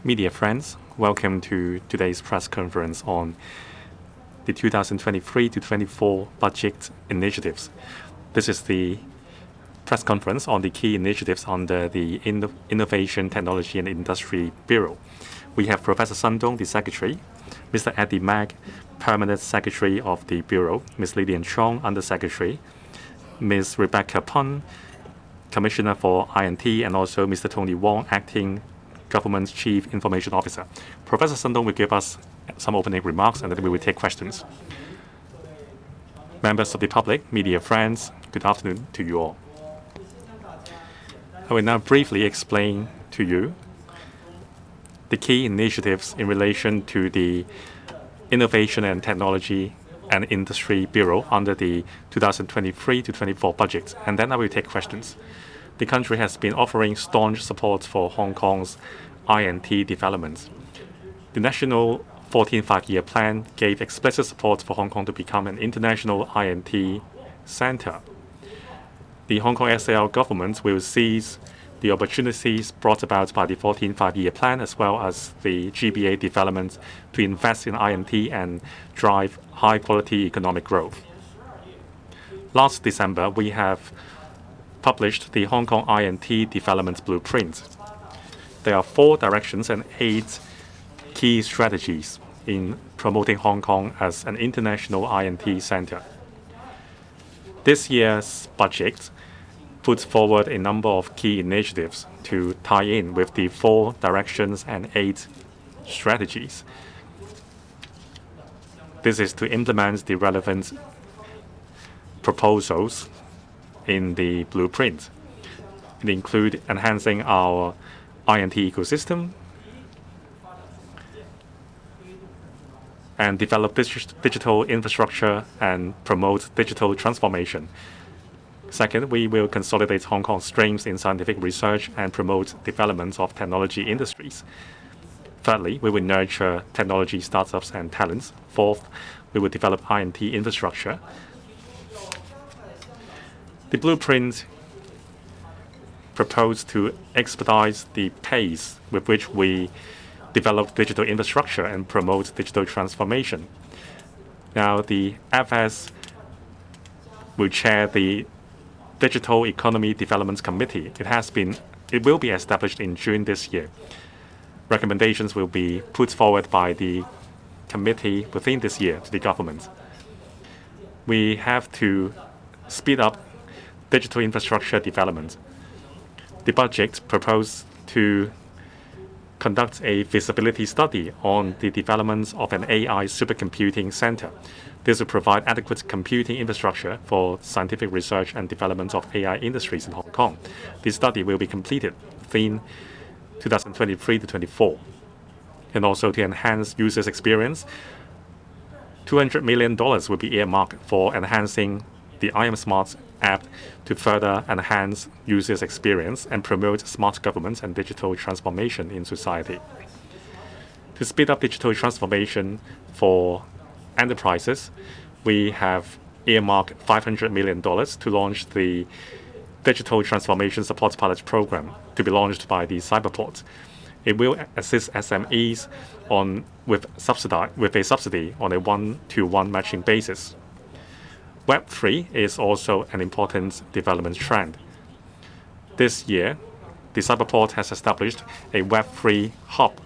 Media friends, welcome to today's press conference on the 2023 to 24 budget initiatives. This is the press conference on the key initiatives under the Innovation, Technology and Industry Bureau. We have Professor Sun Dong, the Secretary, Mr. Eddie Mack, Permanent Secretary of the Bureau, Ms. Lillian Chong, Under-Secretary, Ms. Rebecca Pun, Commissioner for INT, and also Mr. Tony Wong, Acting Government Chief Information Officer. Professor Sun Dong will give us some opening remarks, and then we will take questions. Members of the public, media friends, good afternoon to you all. I will now briefly explain to you the key initiatives in relation to the Innovation and Technology and Industry Bureau under the 2023 to 24 budget, and then I will take questions. The country has been offering staunch support for Hong Kong's INT development. The National 14th Five-Year Plan gave explicit support for Hong Kong to become an international INT center. The Hong Kong SAR government will seize the opportunities brought about by the 14th Five-Year Plan as well as the GBA development to invest in INT and drive high-quality economic growth. Last December, we have published the Hong Kong INT Development Blueprint. There are 4 directions and 8 key strategies in promoting Hong Kong as an international INT center. This year's budget puts forward a number of key initiatives to tie in with the 4 directions and 8 strategies. This is to implement the relevant proposals in the blueprint. It includes enhancing our INT ecosystem and develop digital infrastructure and promote digital transformation. Second, we will consolidate Hong Kong's strengths in scientific research and promote development of technology industries. Thirdly, we will nurture technology startups and talents. Fourth, we will develop INT infrastructure. The blueprint proposed to expedite the pace with which we develop digital infrastructure and promote digital transformation. Now, the FS will chair the Digital Economy Development Committee. It will be established in June this year. Recommendations will be put forward by the committee within this year to the government. We have to speed up digital infrastructure development. The budget proposed to conduct a feasibility study on the development of an AI supercomputing center. This will provide adequate computing infrastructure for scientific research and development of AI industries in Hong Kong. This study will be completed within 2023 to 24. And also to enhance users' experience, $200 million will be earmarked for enhancing the I Am Smart app to further enhance users' experience and promote smart government and digital transformation in society. To speed up digital transformation for enterprises, we have earmarked $500 million to launch the Digital Transformation Support Pilot Program to be launched by the Cyberport. It will assist SMEs with a subsidy on a one-to-one matching basis. Web3 is also an important development trend. This year, the Cyberport has established a Web3 hub.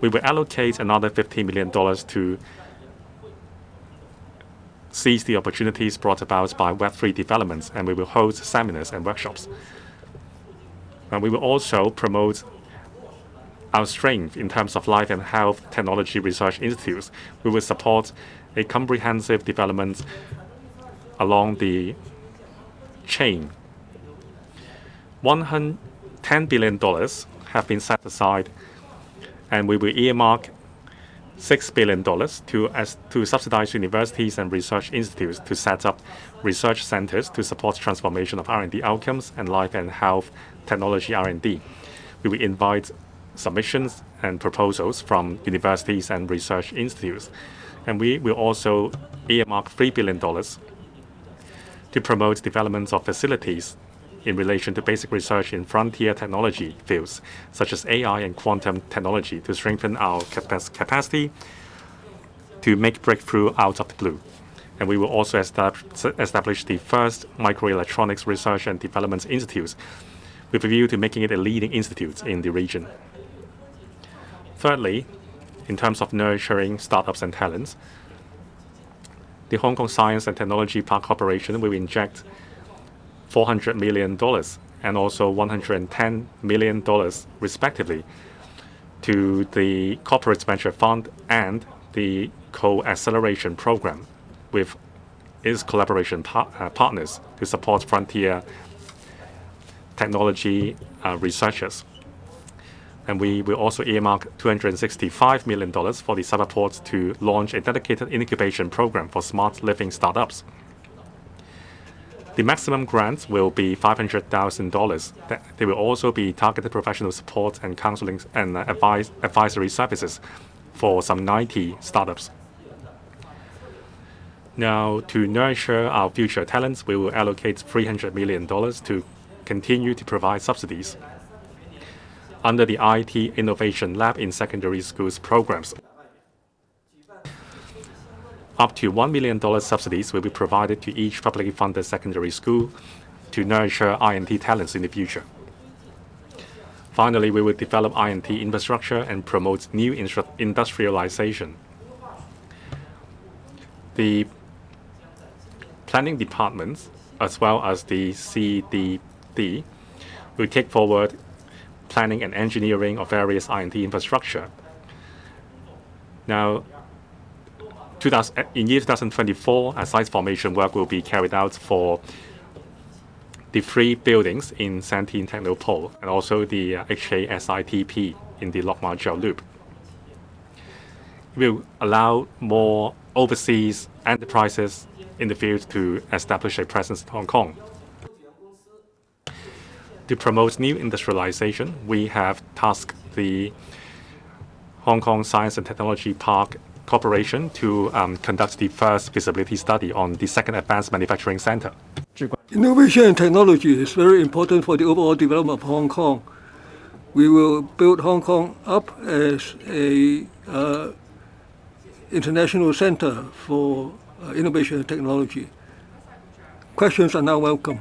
We will allocate another $15 million to seize the opportunities brought about by Web3 developments, and we will host seminars and workshops. And we will also promote our strength in terms of life and health technology research institutes. We will support a comprehensive development along the chain. $10 billion have been set aside, and we will earmark $6 billion to subsidize universities and research institutes to set up research centers to support transformation of R&D outcomes and life and health technology R&D. We will invite submissions and proposals from universities and research institutes. And we will also earmark $3 billion to promote development of facilities in relation to basic research in frontier technology fields, such as AI and quantum technology, to strengthen our capacity to make breakthrough out of the blue. And we will also establish the first microelectronics research and development institutes with a view to making it a leading institute in the region. Thirdly, in terms of nurturing startups and talents, the Hong Kong Science and Technology Park Corporation will inject $400 million and also $110 million, respectively, to the Corporate Venture Fund and the Co-Acceleration Program with its collaboration partners to support frontier technology researchers. And we will also earmark $265 million for the Cyberport to launch a dedicated incubation program for smart living startups. The maximum grants will be $500,000. There will also be targeted professional support and counseling and advisory services for some 90 startups. Now, to nurture our future talents, we will allocate $300 million to continue to provide subsidies under the IT Innovation Lab in secondary schools programs. Up to $1 million subsidies will be provided to each publicly funded secondary school to nurture I&T talents in the future. Finally, we will develop I&T infrastructure and promote new industrialization. The planning departments, as well as the CDD, will take forward planning and engineering of various I&T infrastructure. Now, in year 2024, a site formation work will be carried out for the 3 buildings in Santine Technopole and also the HKSITP in the Lok Ma Chau Loop. It will allow more overseas enterprises in the field to establish a presence in Hong Kong. To promote new industrialization, we have tasked the Hong Kong Science and Technology Park Corporation to conduct the first feasibility study on the second advanced manufacturing center. Innovation and technology is very important for the overall development of Hong Kong. We will build Hong Kong up as a international center for innovation and technology. Questions are now welcome.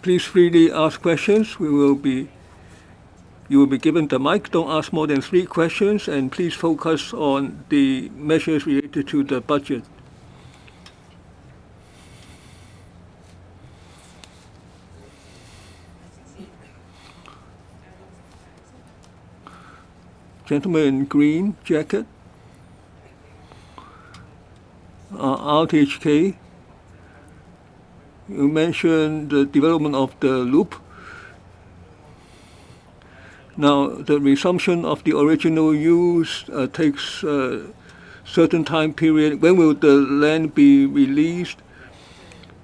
Please freely ask questions. You will be given the mic. Don't ask more than 3 questions, and please focus on the measures related to the budget. Gentleman in green jacket. RTHK. You mentioned the development of the loop. Now, the resumption of the original use takes a certain time period. When will the land be released?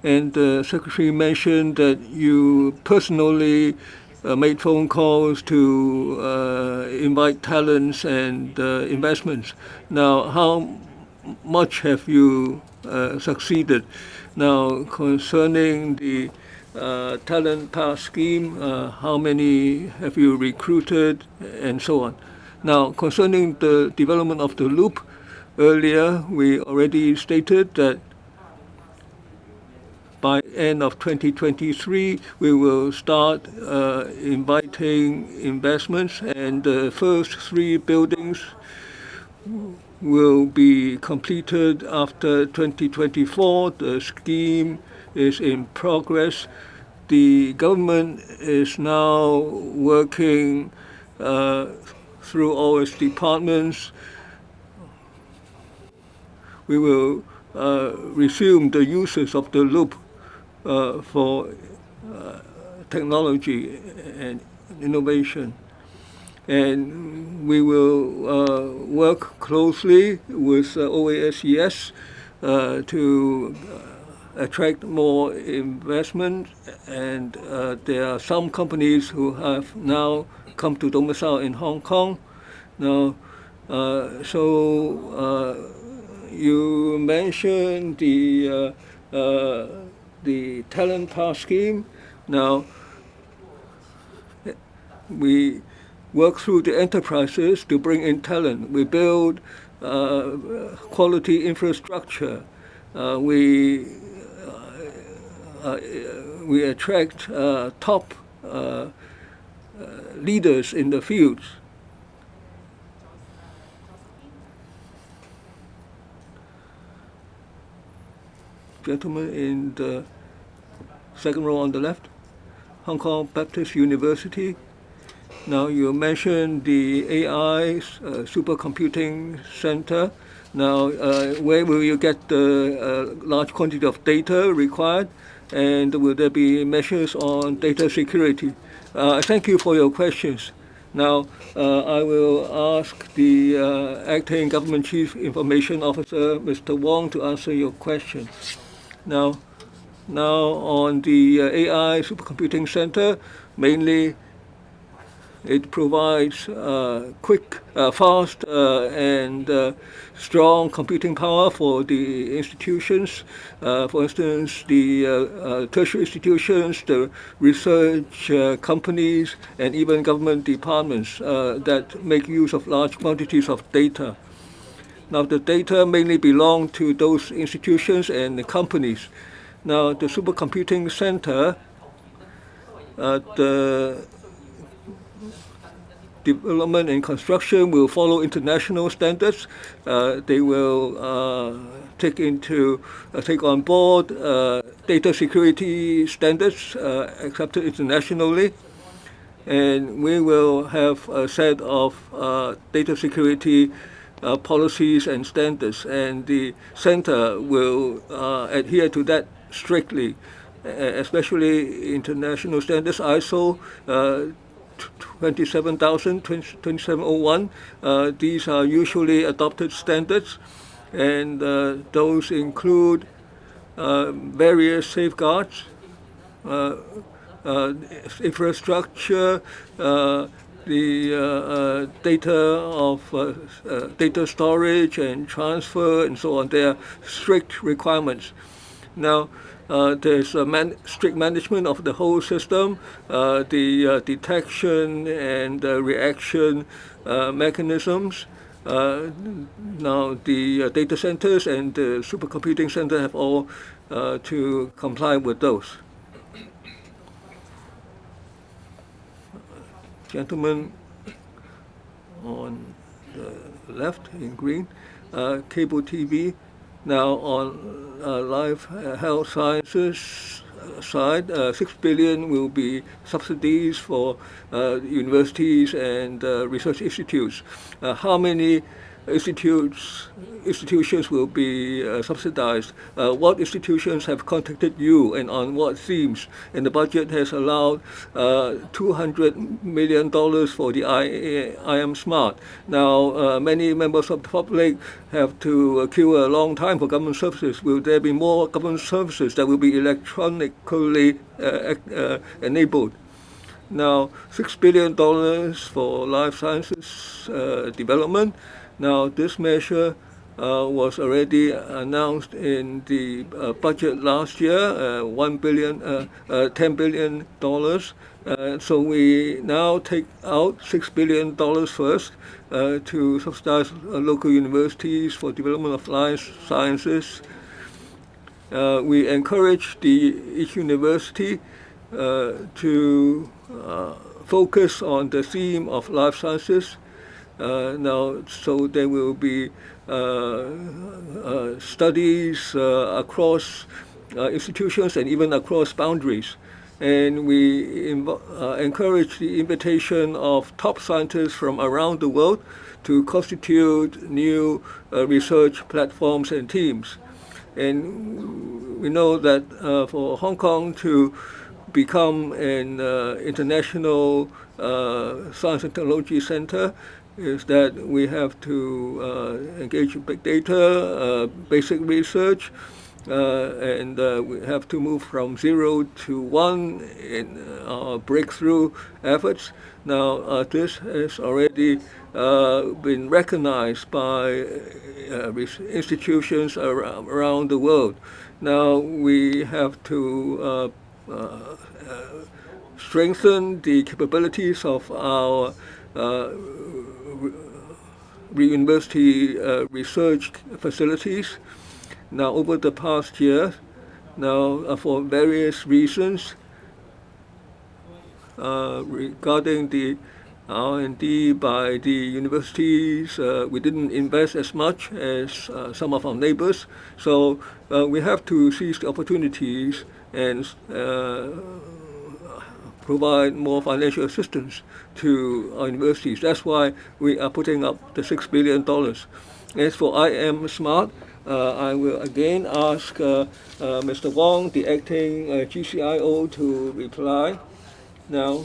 And the Secretary mentioned that you personally made phone calls to invite talents and investments. Now, how much have you succeeded? Now, concerning the talent pass scheme, how many have you recruited, and so on. Now, concerning the development of the loop, earlier we already stated that by end of 2023, we will start inviting investments, and the first 3 buildings will be completed after 2024. The scheme is in progress. The government is now working through all its departments. We will resume the uses of the loop for technology and innovation. And we will work closely with OASES to attract more investment. And there are some companies who have now come to domicile in Hong Kong. Now, you mentioned the talent pass scheme. Now, we work through the enterprises to bring in talent. We build quality infrastructure. We attract top leaders in the fields. Gentleman in the second row on the left, Hong Kong Baptist University. Now, you mentioned the AI supercomputing center. Now, where will you get the large quantity of data required? And will there be measures on data security? Thank you for your questions. Now, I will ask the Acting Government Chief Information Officer, Mr. Wong, to answer your question. Now on the AI supercomputing center, mainly it provides quick, fast, and strong computing power for the institutions. For instance, the tertiary institutions, the research companies, and even government departments that make use of large quantities of data. Now, the data mainly belong to those institutions and the companies. Now, the supercomputing center, the development and construction will follow international standards. They will take on board data security standards accepted internationally. And we will have a set of data security policies and standards, and the center will adhere to that strictly, especially international standards, ISO 2701. These are usually adopted standards, and those include various safeguards, infrastructure, the data storage and transfer, and so on. There are strict requirements. Now, there's strict management of the whole system, the detection and reaction mechanisms. Now, the data centers and the supercomputing center have all to comply with those. Gentleman on the left in green, cable TV. Now, on life health sciences side, 6 billion will be subsidies for universities and research institutes. How many institutions will be subsidized? What institutions have contacted you, and on what themes? And the budget has allowed $200 million for the I Am Smart. Now, many members of the public have to queue a long time for government services. Will there be more government services that will be electronically enabled? Now, $6 billion for life sciences development. Now, this measure was already announced in the budget last year, $10 billion. So we now take out $6 billion first to subsidize local universities for development of life sciences. We encourage each university to focus on the theme of life sciences. Now, so there will be studies across institutions and even across boundaries. And we encourage the invitation of top scientists from around the world to constitute new research platforms and teams. And we know that for Hong Kong to become an international science and technology center is that we have to engage in big data, basic research, and we have to move from 0 to 1 in breakthrough efforts. Now, this has already been recognized by institutions around the world. Now, we have to strengthen the capabilities of our university research facilities. Now, over the past year, now for various reasons regarding the R&D by the universities, we didn't invest as much as some of our neighbors. So we have to seize the opportunities and provide more financial assistance to our universities. That's why we are putting up the $6 billion. As for IM Smart, I will again ask Mr. Wong, the acting GCIO, to reply. Now,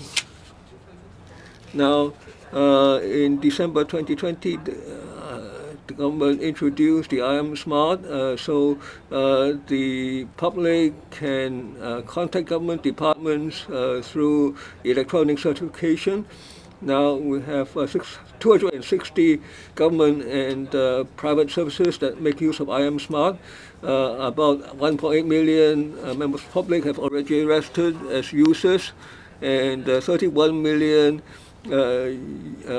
in December 2020, the government introduced the IM Smart, so the public can contact government departments through electronic certification. Now we have 260 government and private services that make use of IM Smart. About 1.8 million members of the public have already registered as users, and 31 million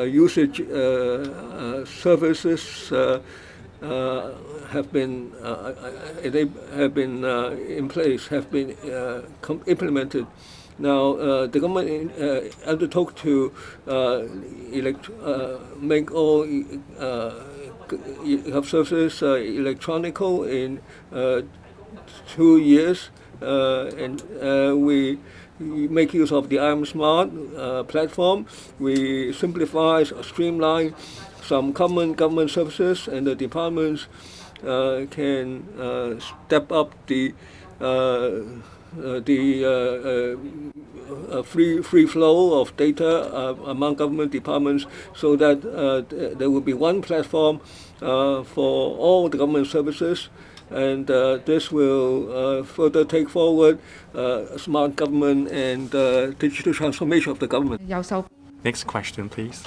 usage services have been in place, have been implemented. Now, the government undertook to make all health services electronical in 2 years, and we make use of the IM Smart platform. We simplify, streamline some common government services, and the departments can step up the free flow of data among government departments, so that there will be one platform for all the government services, and this will further take forward smart government and digital transformation of the government. Next question, please.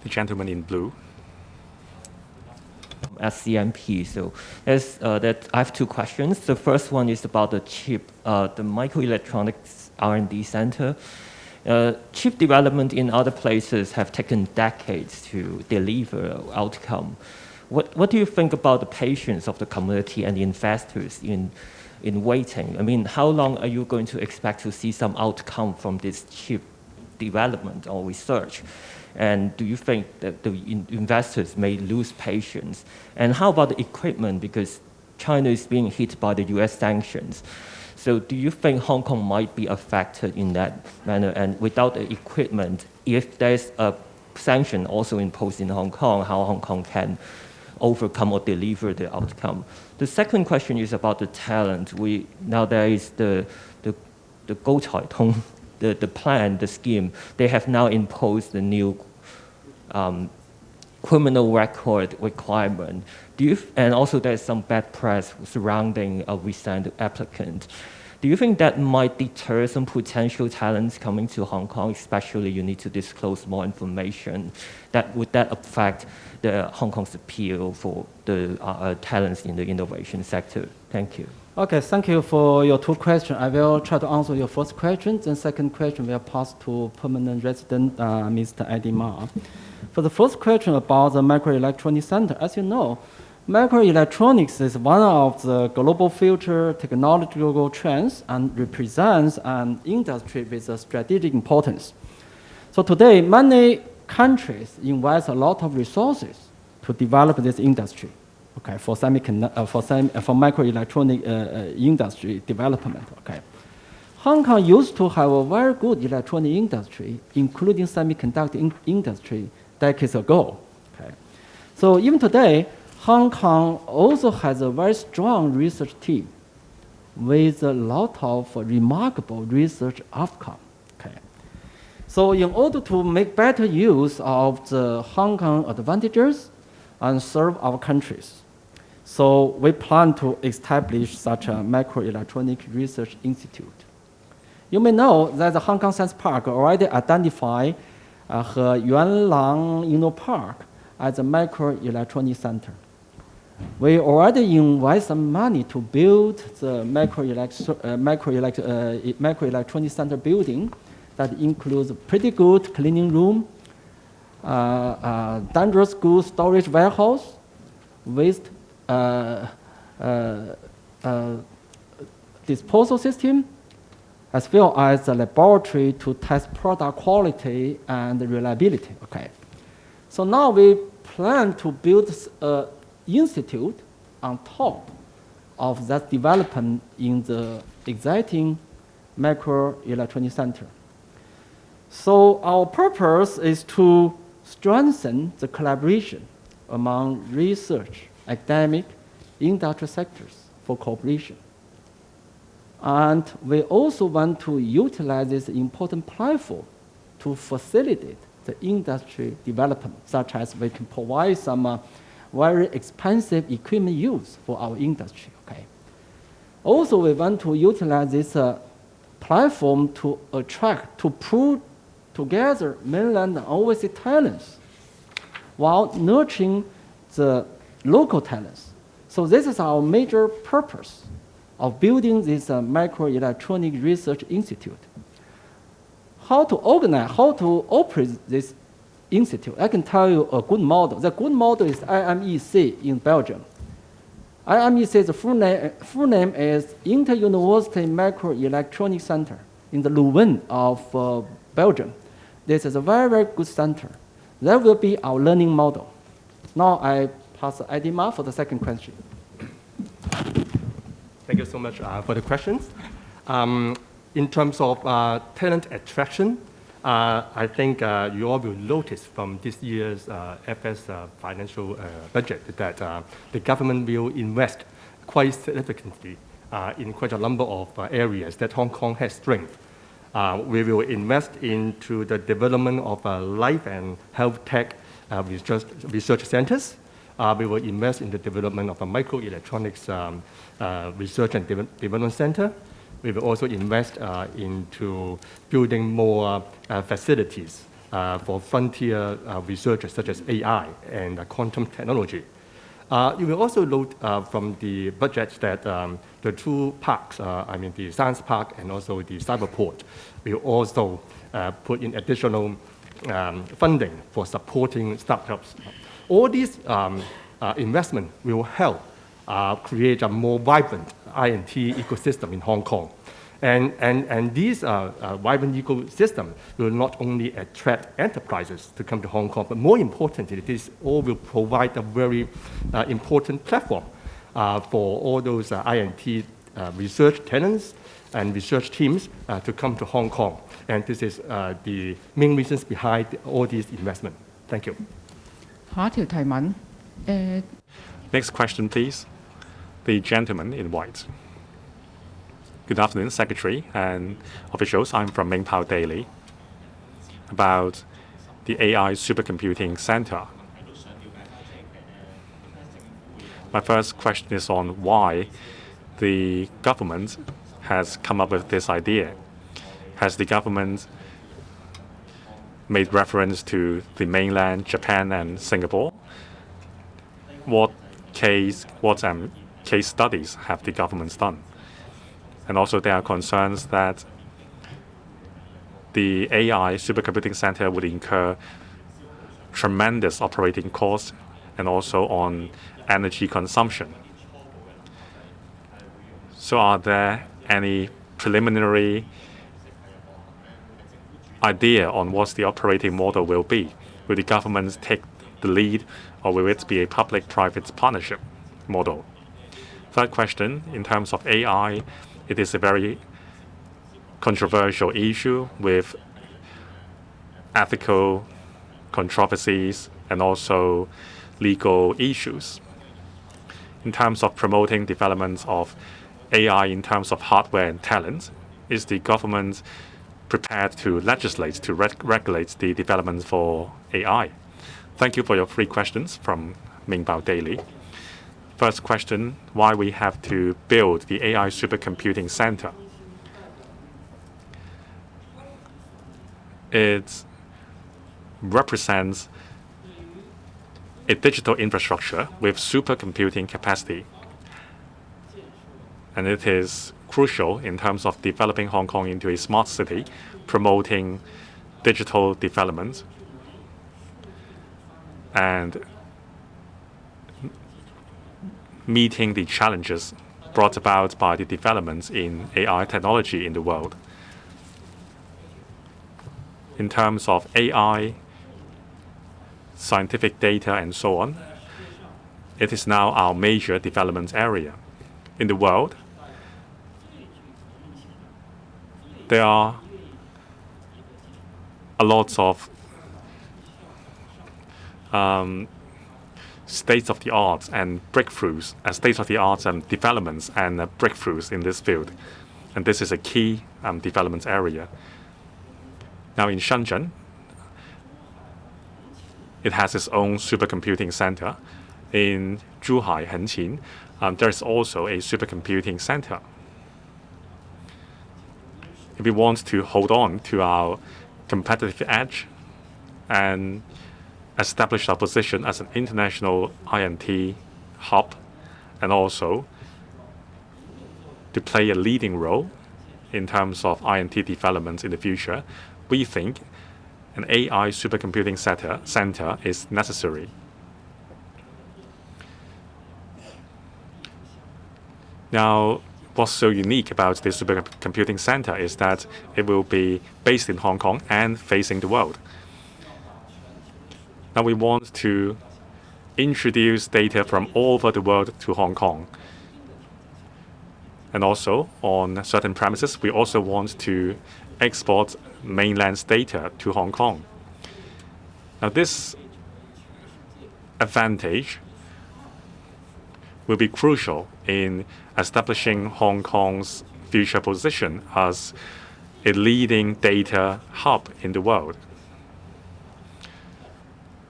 The gentleman in blue. SCMP. So that I have two questions. The first one is about the chip, the microelectronics R&D center. Chip development in other places have taken decades to deliver outcome. What do you think about the patience of the community and the investors in waiting? I mean, how long are you going to expect to see some outcome from this chip development or research? And do you think that the investors may lose patience? And how about the equipment? Because China is being hit by the US sanctions. So do you think Hong Kong might be affected in that manner? And without the equipment, if there's a sanction also imposed in Hong Kong, how Hong Kong can overcome or deliver the outcome? The second question is about the talent. Now there is the Gou Cai Tong, the plan, the scheme. They have now imposed the new criminal record requirement. And also there's some bad press surrounding a recent applicant. Do you think that might deter some potential talents coming to Hong Kong, especially you need to disclose more information? Would that affect the Hong Kong's appeal for the talents in the innovation sector? Thank you. Okay, thank you for your two questions. I will try to answer your first question. Then second question will pass to permanent resident, Mr. Eddie Ma. For the first question about the Microelectronics Center, as you know, microelectronics is one of the global future technological trends and represents an industry with a strategic importance. So today, many countries invest a lot of resources to develop this industry, okay, for microelectronic industry development. Okay, Hong Kong used to have a very good electronic industry, including semiconductor industry, decades ago. Okay, so even today, Hong Kong also has a very strong research team with a lot of remarkable research outcome. Okay. So in order to make better use of the Hong Kong advantages and serve our countries, so we plan to establish such a microelectronic research institute. You may know that the Hong Kong Science Park already identified Yuan Lang Park as a microelectronic center. We already invest some money to build the microelectronic center building that includes a pretty good cleaning room, dangerous goods storage warehouse, waste disposal system, as well as a laboratory to test product quality and reliability. Okay. So now we plan to build an institute on top of that development in the existing microelectronic center. So our purpose is to strengthen the collaboration among research, academic, industrial sectors for cooperation. And we also want to utilize this important platform to facilitate the industry development, such as we can provide some very expensive equipment use for our industry. Okay. Also, we want to utilize this platform to attract, to pull together mainland and overseas talents while nurturing the local talents. So this is our major purpose of building this microelectronic research institute. How to organize, how to operate this institute? I can tell you a good model. The good model is IMEC in Belgium. IMEC, the full name is Inter-University Microelectronics Center in the Leuven of Belgium. This is a very, very good center. That will be our learning model. Now I pass Eddie Ma for the second question. Thank you so much for the questions. In terms of talent attraction, I think you all will notice from this year's FS financial budget that the government will invest quite significantly in quite a number of areas that Hong Kong has strength. We will invest into the development of life and health tech research centers. We will invest in the development of a microelectronics research and development center. We will also invest into building more facilities for frontier research such as AI and quantum technology. You will also note from the budget that the two parks, the Science Park and also the Cyberport, will also put in additional funding for supporting startups. All these investment will help create a more vibrant I&T ecosystem in Hong Kong. And these vibrant ecosystem will not only attract enterprises to come to Hong Kong, but more importantly, this all will provide a very important platform for all those I&T research talents and research teams to come to Hong Kong. And this is the main reasons behind all these investments. Thank you. Next question, please. The gentleman in white. Good afternoon, Secretary and officials. I'm from Mingpao Daily. About the AI Supercomputing Center. My first question is on why the government has come up with this idea? Has the government made reference to the mainland, Japan, and Singapore? What case studies have the governments done? And also there are concerns that the AI supercomputing center would incur tremendous operating costs and also on energy consumption. So are there any preliminary idea on what the operating model will be? Will the government take the lead, or will it be a public-private partnership model? Third question, in terms of AI, it is a very controversial issue with ethical controversies and also legal issues. In terms of promoting development of AI in terms of hardware and talent, is the government prepared to legislate to regulate the development for AI? Thank you for your 3 questions from Mingbao Daily. First question, why we have to build the AI supercomputing center? It represents a digital infrastructure with supercomputing capacity. And it is crucial in terms of developing Hong Kong into a smart city, promoting digital development, and meeting the challenges brought about by the developments in AI technology in the world. In terms of AI, scientific data, and so on, it is now our major development area. In the world, there are a lot of state-of-the-art and breakthroughs, state-of-the-art developments and breakthroughs in this field. And this is a key development area. Now in Shenzhen, it has its own supercomputing center. In Zhuhai, Hengqin, there is also a supercomputing center. If we want to hold on to our competitive edge and establish our position as an international INT hub, and also to play a leading role in terms of INT development in the future, we think an AI supercomputing center is necessary. Now, what's so unique about this supercomputing center is that it will be based in Hong Kong and facing the world. Now we want to introduce data from all over the world to Hong Kong. And also, on certain premises, we also want to export mainland's data to Hong Kong. Now this advantage will be crucial in establishing Hong Kong's future position as a leading data hub in the world.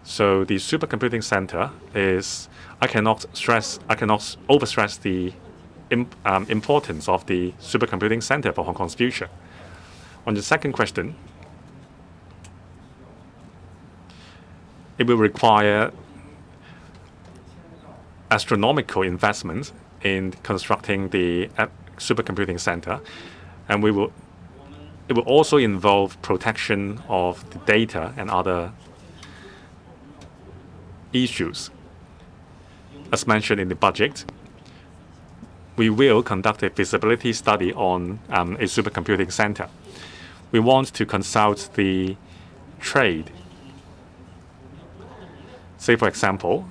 So the supercomputing center is, I cannot overstress the importance of the supercomputing center for Hong Kong's future. On the second question, it will require astronomical investment in constructing the supercomputing center, and it will also involve protection of the data and other issues. As mentioned in the budget, we will conduct a feasibility study on a supercomputing center. We want to consult the trade. Say, for example,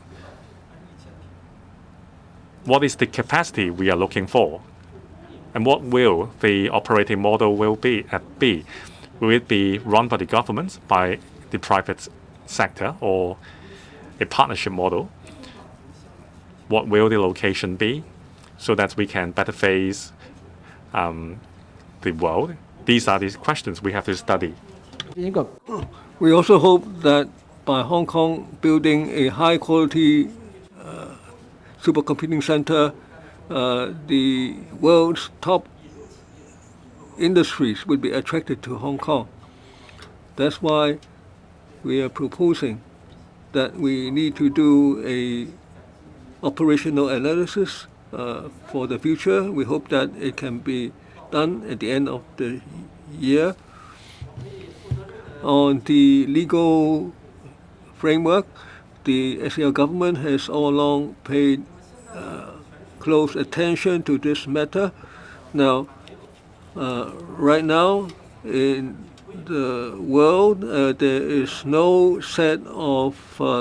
what is the capacity we are looking for? And what will the operating model will be? Will it be run by the government, by the private sector, or a partnership model? What will the location be so that we can better face the world? These are the questions we have to study. We also hope that by Hong Kong building a high-quality supercomputing center, the world's top industries would be attracted to Hong Kong. That's why we are proposing that we need to do a operational analysis for the future. We hope that it can be done at the end of the year. On the legal framework, the SAR government has all along paid close attention to this matter. Now, right now, in the world, there is no set of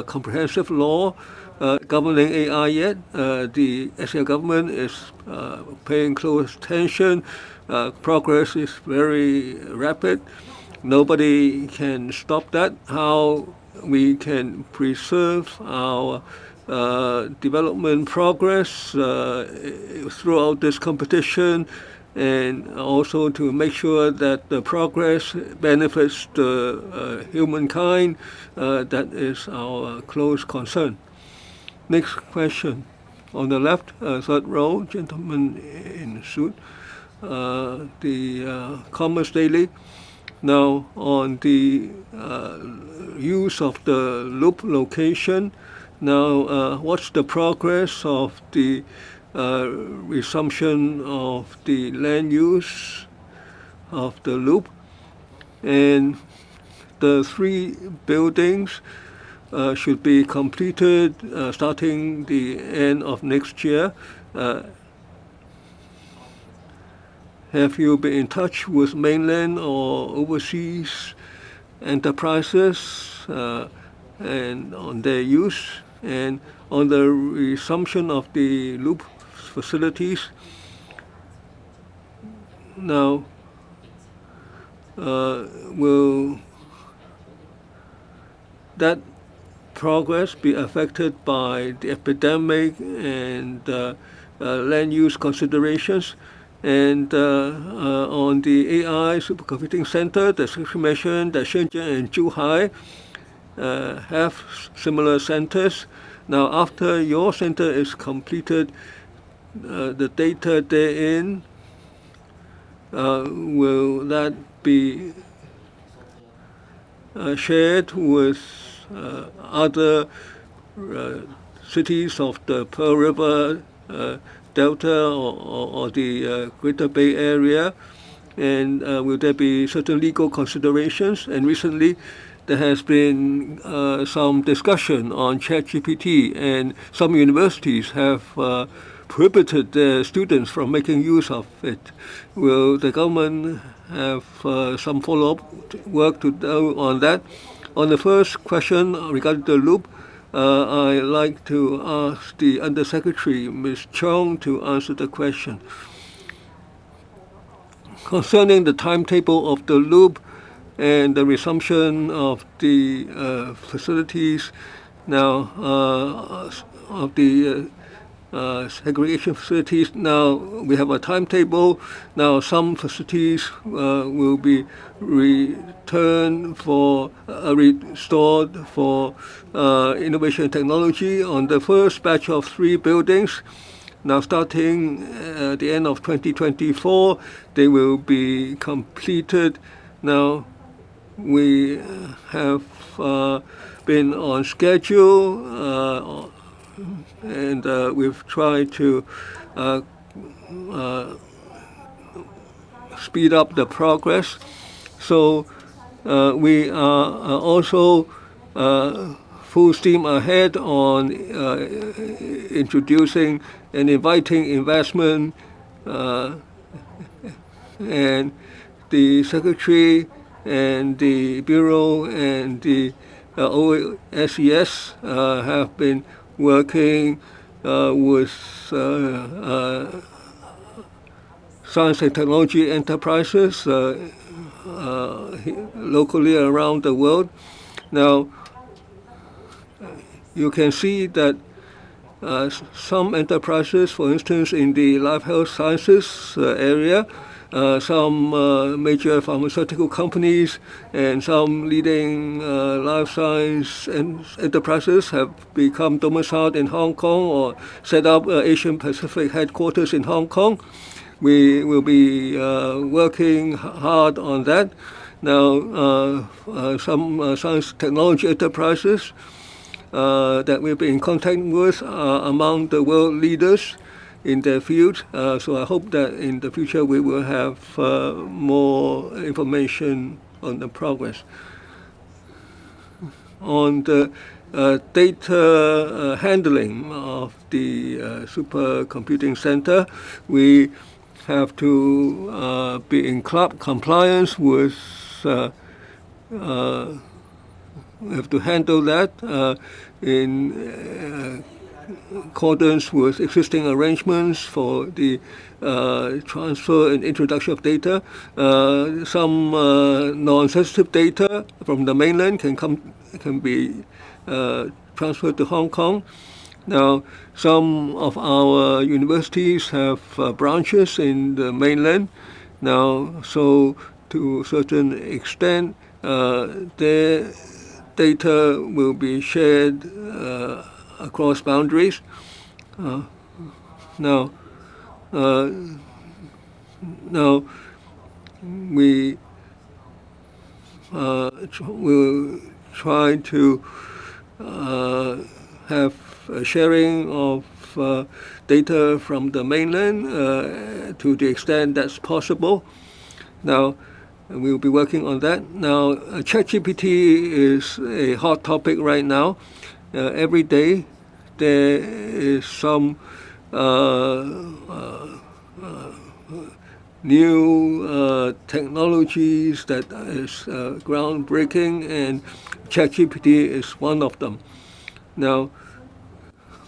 comprehensive law governing AI yet. The SAR government is paying close attention. Progress is very rapid. Nobody can stop that. How we can preserve our development progress throughout this competition, and also to make sure that the progress benefits the humankind, that is our close concern. Next question. On the left, third row, gentleman in suit, the Commerce Daily. Now, on the use of the loop location, now what's the progress of the resumption of the land use of the loop? And the 3 buildings should be completed starting the end of next year. Have you been in touch with mainland or overseas enterprises and on their use, and on the resumption of the loop facilities? Now, will that progress be affected by the epidemic and land use considerations? And on the AI supercomputing center, the Secretary mentioned that Shenzhen and Zhuhai have similar centers. Now, after your center is completed, the data therein, will that be shared with other cities of the Pearl River Delta or the Greater Bay Area? And will there be certain legal considerations? And recently, there has been some discussion on ChatGPT, and some universities have prohibited their students from making use of it. Will the government have some follow-up work to do on that? On the first question regarding the loop, I'd like to ask the Undersecretary, Ms. Chong, to answer the question. Concerning the timetable of the loop and the resumption of the facilities, now of the segregation facilities, now we have a timetable. Now some facilities will be restored for innovation and technology on the first batch of 3 buildings. Now starting at the end of 2024, they will be completed. Now we have been on schedule, and we've tried to speed up the progress. So we are also full steam ahead on introducing and inviting investment, and the Secretary and the Bureau and the OSES have been working with science and technology enterprises locally around the world. Now, you can see that some enterprises, for instance, in the life health sciences area, some major pharmaceutical companies and some leading life science enterprises have become domiciled in Hong Kong or set up Asian Pacific headquarters in Hong Kong. we will be working hard on that. Now, some science technology enterprises that we've been in contact with are among the world leaders in their field. So I hope that in the future we will have more information on the progress. On the data handling of the supercomputing center, we have to be in compliance with, we have to handle that in accordance with existing arrangements for the transfer and introduction of data. Some non-sensitive data from the mainland can be transferred to Hong Kong. Now, some of our universities have branches in the mainland. Now, so to a certain extent, their data will be shared across boundaries. Now, we will try to have a sharing of data from the mainland to the extent that's possible. Now, we'll be working on that. Now, ChatGPT is a hot topic right now. Every day there is some new technologies that is groundbreaking, and ChatGPT is one of them. Now,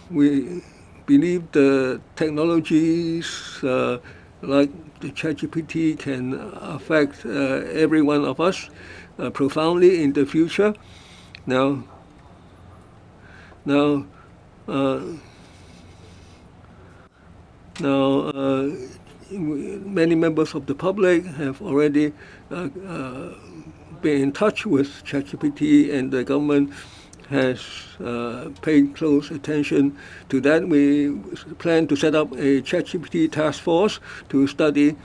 we believe the technologies like the ChatGPT can affect every one of us profoundly in the future. Now, many members of the public have already been in touch with ChatGPT, and the government has paid close attention to that. We plan to set up a ChatGPT task force to study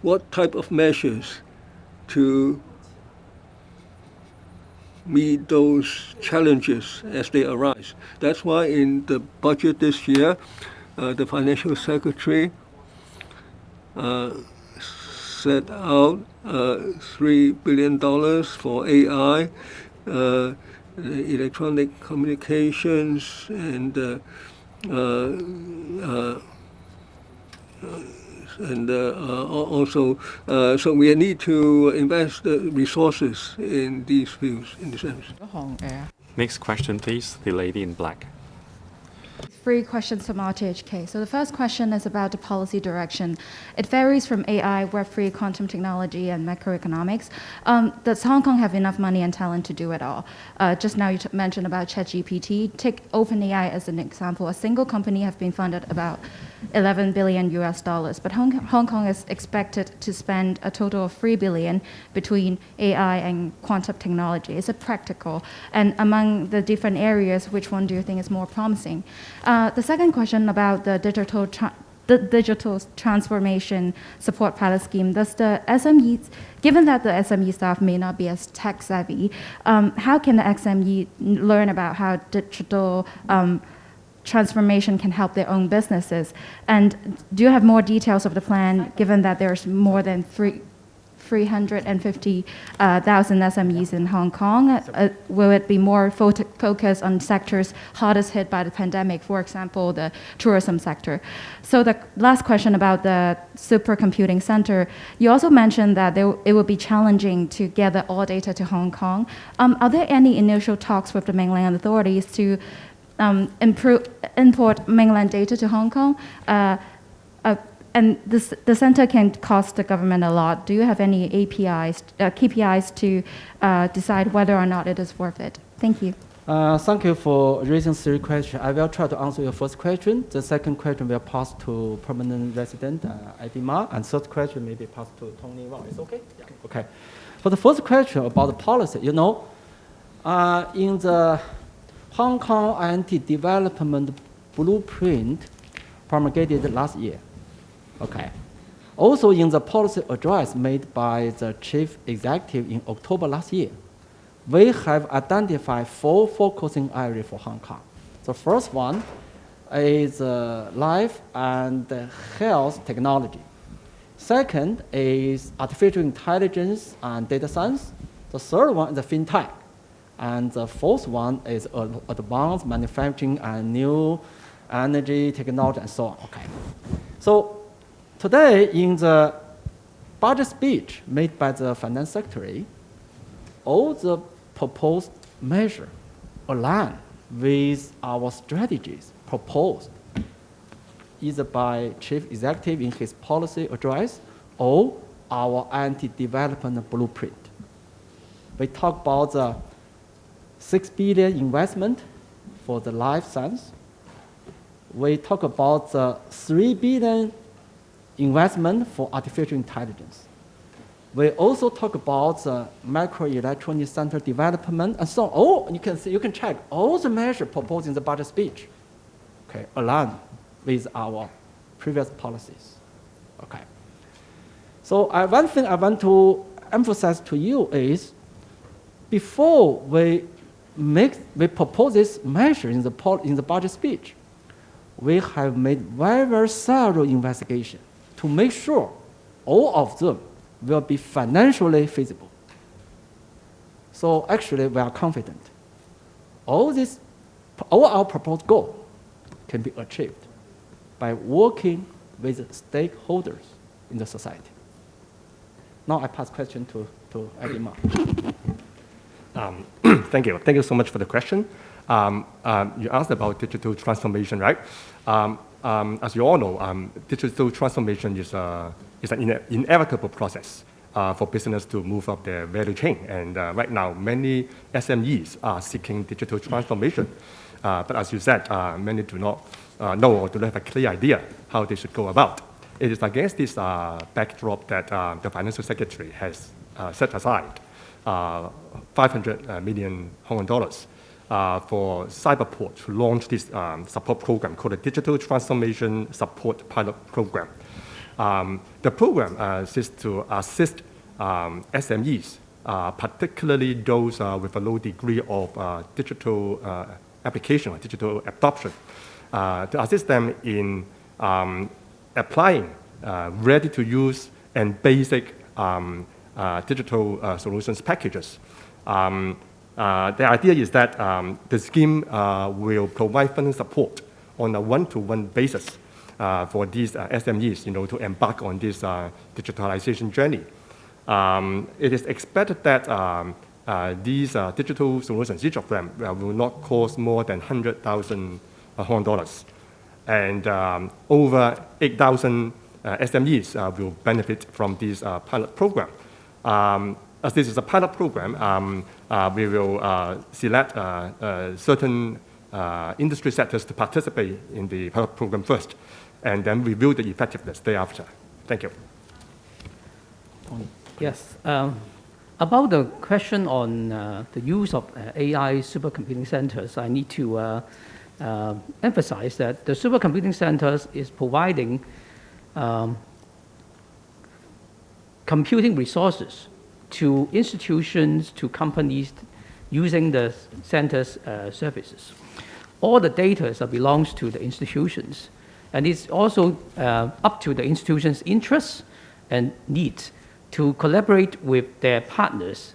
what type of measures to meet those challenges as they arise. That's why in the budget this year, the Financial Secretary set out $3 billion for AI, electronic communications, and also, so we need to invest resources in these fields, in the sense. Next question, please. The lady in black. 3 questions from TMHK. So the first question is about the policy direction. It varies from AI, Web3, quantum technology, and macroeconomics. Does Hong Kong have enough money and talent to do it all? Just now you mentioned about ChatGPT. Take OpenAI as an example. A single company has been funded about $11 billion US, but Hong Kong is expected to spend a total of $3 billion between AI and quantum technology. Is it practical? And among the different areas, which one do you think is more promising? The second question about the digital transformation support pilot scheme. Does the SMEs, given that the SME staff may not be as tech savvy, how can the SME learn about how digital transformation can help their own businesses? And do you have more details of the plan, given that there's more than 350,000 SMEs in Hong Kong? Will it be more focused on sectors hardest hit by the pandemic, for example, the tourism sector? So the last question about the supercomputing center, you also mentioned that it will be challenging to gather all data to Hong Kong. Are there any initial talks with the mainland authorities to import mainland data to Hong Kong? And the center can cost the government a lot. Do you have any KPIs to decide whether or not it is worth it? Thank you. Thank you for raising 3 questions. I will try to answer your first question. The second question will pass to permanent resident Eddie Ma, and third question maybe pass to Tony Wang. It's okay? Yeah. Okay. For the first question about the policy, in the Hong Kong IT development blueprint, promulgated last year. Okay. Also, in the policy address made by the chief executive in October last year, we have identified 4 focusing areas for Hong Kong. The first one is life and health technology. Second is artificial intelligence and data science. The third one is fintech. And the fourth one is advanced manufacturing and new energy technology and so on. Okay. So today, in the budget speech made by the Finance Secretary, all the proposed measures align with our strategies proposed either by Chief Executive in his policy address or our anti-development blueprint. We talk about the 6 billion investment for the life science. We talk about the 3 billion investment for artificial intelligence. We also talk about the microelectronic center development and so on. Oh, you can see, you can check all the measures proposed in the budget speech, okay, align with our previous policies. Okay. So one thing I want to emphasize to you is, before we propose this measure in the budget speech, we have made very, very thorough investigation to make sure all of them will be financially feasible. So actually, we are confident all our proposed goals can be achieved by working with stakeholders in the society. Now I pass question to Eddie Ma. Thank you. Thank you so much for the question. You asked about digital transformation, right? As you all know, digital transformation is an inevitable process for business to move up their value chain. And right now, many SMEs are seeking digital transformation. But as you said, many do not know or do not have a clear idea how they should go about. It is against this backdrop that the Financial Secretary has set aside 500 million Hong Kong dollars for Cyberport to launch this support program called the Digital Transformation Support Pilot Program. The program seeks to assist SMEs, particularly those with a low degree of digital application or digital adoption, to assist them in applying ready-to-use and basic digital solutions packages. The idea is that the scheme will provide funding support on a one-to-one basis for these SMEs, to embark on this digitalization journey. It is expected that these digital solutions, each of them, will not cost more than 100,000 Hong Kong dollars. And over 8,000 SMEs will benefit from this pilot program. As this is a pilot program, we will select certain industry sectors to participate in the pilot program first, and then review the effectiveness thereafter. Thank you. Yes. About the question on the use of AI supercomputing centers, I need to emphasize that the supercomputing centers is providing computing resources to institutions, to companies using the center's services. All the data belongs to the institutions, and it's also up to the institutions' interests and needs to collaborate with their partners,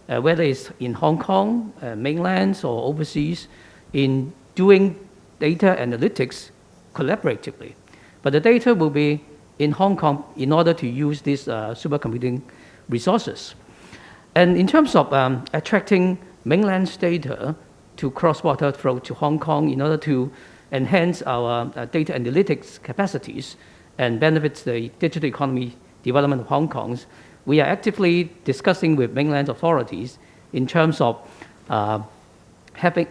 whether it's in Hong Kong, mainland, or overseas, in doing data analytics collaboratively. But the data will be in Hong Kong in order to use these supercomputing resources. And in terms of attracting mainland data to cross-border flow to Hong Kong in order to enhance our data analytics capacities and benefit the digital economy development of Hong Kong, we are actively discussing with mainland authorities in terms of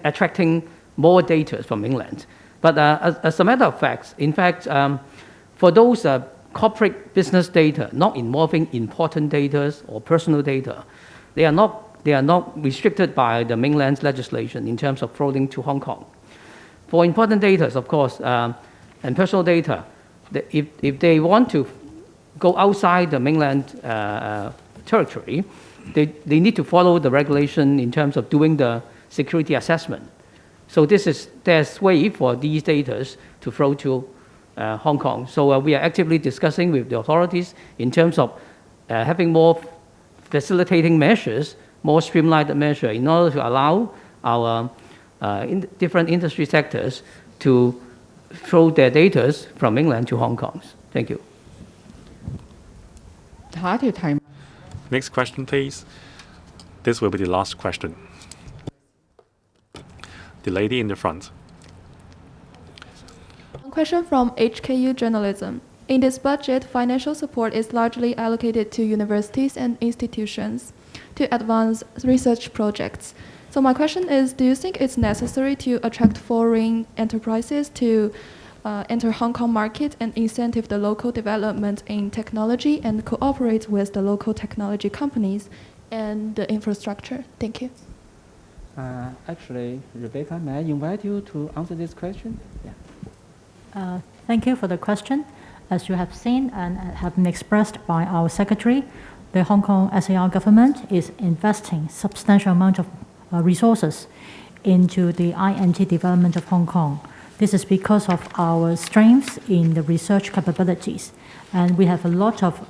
attracting more data from mainland. But as a matter of fact, for those corporate business data not involving important data or personal data, they are not restricted by the mainland's legislation in terms of flowing to Hong Kong. For important data, of course, and personal data, if they want to go outside the mainland territory, they need to follow the regulation in terms of doing the security assessment. So there's way for these data to flow to Hong Kong. So we are actively discussing with the authorities in terms of having more facilitating measures, more streamlined measures in order to allow our different industry sectors to throw their data from mainland to Hong Kong. Thank you. 下一條題目 Next question, please. This will be the last question. The lady in the front. One question from HKU Journalism. In this budget, financial support is largely allocated to universities and institutions to advance research projects. So my question is, do you think it's necessary to attract foreign enterprises to enter Hong Kong market and incentive the local development in technology and cooperate with the local technology companies and the infrastructure? Thank you. Actually, Rebecca, may I invite you to answer this question? Yeah. Thank you for the question. As you have seen and have been expressed by our secretary, the Hong Kong SAR government is investing substantial amount of resources into the INT development of Hong Kong. This is because of our strengths in the research capabilities. And we have a lot of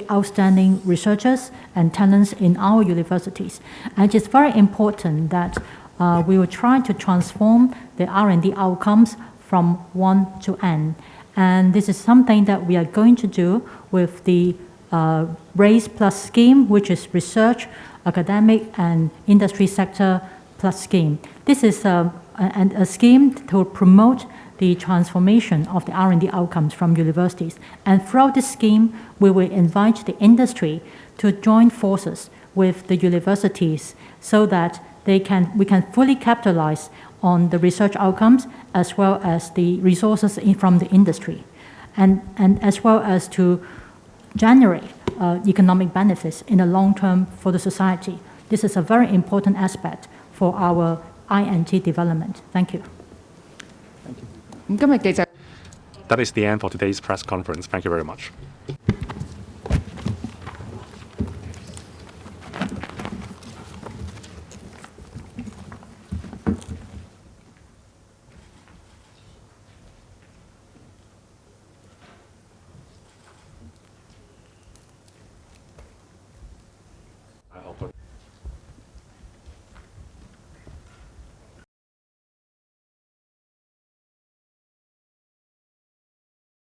outstanding researchers and talents in our universities. And it is very important that we will try to transform the R&D outcomes from 1 to N. And this is something that we are going to do with the RAISE Plus scheme, which is research, academic, and industry sector plus scheme. This is a scheme to promote the transformation of the R&D outcomes from universities. And throughout this scheme, we will invite the industry to join forces with the universities so that we can fully capitalize on the research outcomes as well as the resources from the industry, and as well as to generate economic benefits in the long term for the society. This is a very important aspect for our INT development. Thank you. Thank you. 今日記者 That is the end for today's press conference. Thank you very much.